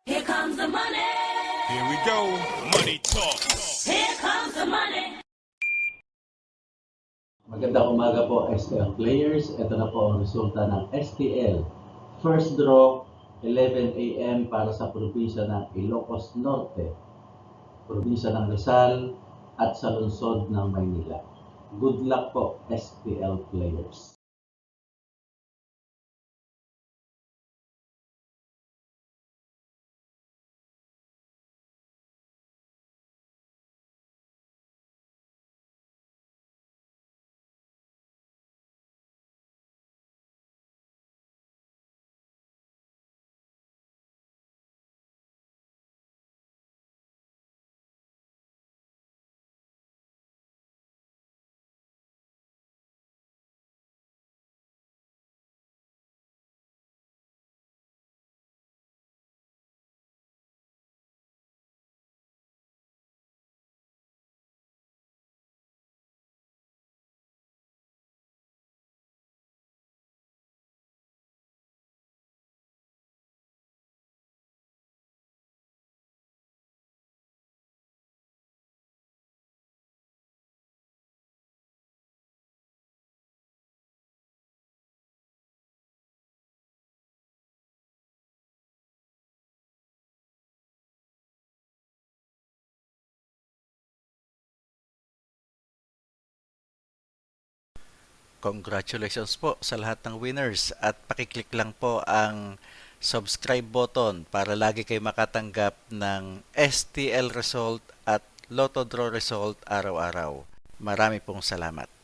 Here comes the money. Here we go. Money talk. Here comes the money. Magandang umaga po STL players. Ito na po ang resulta ng STL. First draw, 11 a.m. para sa probinsya ng Ilocos Norte, probinsya ng Rizal at sa lungsod ng Maynila. Good luck po STL players. Congratulations po sa lahat ng winners at pakiclick lang po ang subscribe button para lagi kayo makatanggap ng STL result at Lotto Draw result araw-araw. Marami pong salamat.